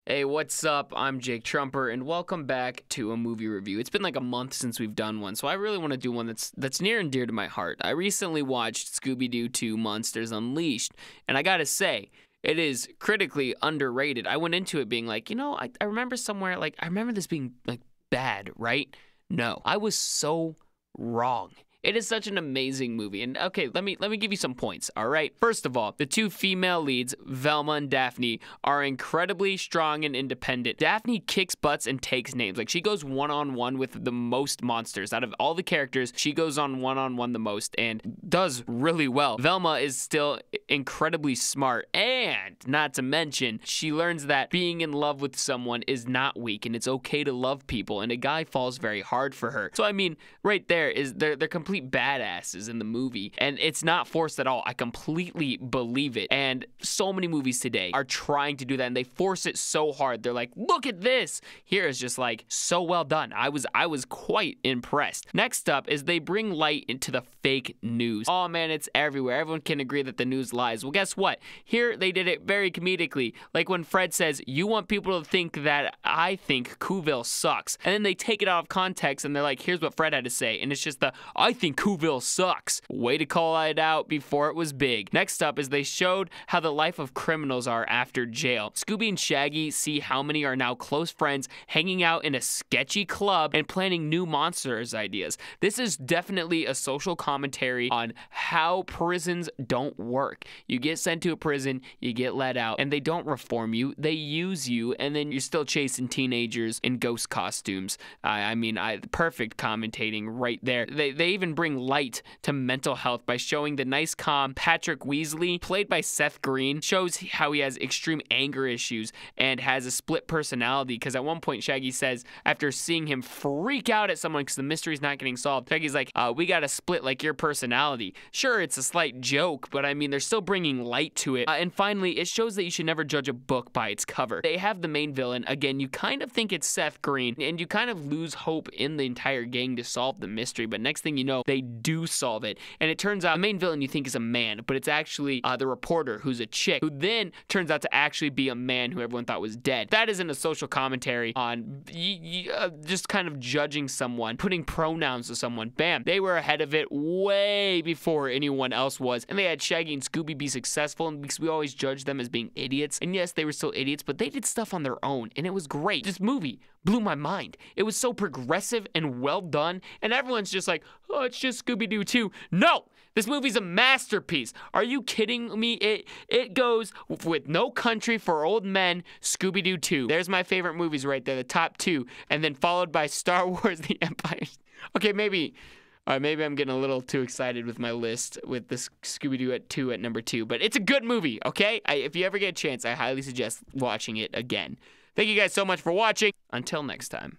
Hey, what's up? I'm Jake Trumper, and welcome back to a movie review. It's been like a month since we've done one, so I really want to do one that's near and dear to my heart. I recently watched Scooby-Doo2 Monsters Unleashed, and I gotta say, it is critically underrated. I went into it being like, I remember somewhere, I remember this being, bad, right? No, I was so wrong. It is such an amazing movie. And okay, let me give you some points, all right? First of all, the two female leads, Velma and Daphne, are incredibly strong and independent. Daphne kicks butts and takes names. She goes one-on-one with the most monsters. Out of all the characters, she goes on one-on-one the most and does really well. Velma is still incredibly smart, and not to mention, she learns that being in love with someone is not weak and it's okay to love people, and a guy falls very hard for her. So I mean, right there is they're complete badasses in the movie, and it's not forced at all. I completely believe it. And so many movies today are trying to do that, and they force it so hard. They're like, look at this. Here is just so well done. I was quite impressed. Next up is they bring light into the fake news. Oh man, it's everywhere. Everyone can agree that the news lies. Well, guess what? Here they did it very comedically. Like when Fred says, you want people to think that I think Cooville sucks. And then they take it out of context and they're like, here's what Fred had to say. And it's just I think Cooville sucks. Way to call it out before it was big. Next up is they showed how the life of criminals are after jail. Scooby and Shaggy see how many are now close friends, hanging out in a sketchy club and planning new monsters ideas. This is definitely a social commentary on how prisons don't work. You get sent to a prison, you get let out, and they don't reform you. They use you, and then you're still chasing teenagers in ghost costumes. Perfect commentating right there. They even bring light to mental health by showing the nice, calm Patrick Weasley, played by Seth Green, shows how he has extreme anger issues and has a split personality, because at one point Shaggy says, after seeing him freak out at someone because the mystery's not getting solved, Shaggy's like, we gotta split like your personality. Sure, it's a slight joke, but they're still bringing light to it. And finally, it shows that you should never judge a book by its cover. They have the main villain. Again, you kind of think it's Seth Green, and you kind of lose hope in the entire gang to solve the mystery, but next thing you know, they do solve it. And it turns out the main villain you think is a man, but it's actually the reporter, who's a chick, who then turns out to actually be a man who everyone thought was dead. That isn't a social commentary on just kind of judging someone, putting pronouns to someone. Bam. They were ahead of it way before anyone else was. And they had Shaggy and Scooby be successful, and because we always judge them as being idiots. And yes, they were still idiots, but they did stuff on their own, and it was great. This movie blew my mind. It was so progressive and well done, and everyone's just like, oh, it's just Scooby-Doo 2. No! This movie's a masterpiece. Are you kidding me? It goes with No Country for Old Men, Scooby-Doo 2. There's my favorite movies right there, the top two, and then followed by Star Wars: The Empire. Okay, maybe I'm getting a little too excited with my list with this Scooby-Doo 2 at number 2, but it's a good movie, okay? If you ever get a chance, I highly suggest watching it again. Thank you guys so much for watching. Until next time.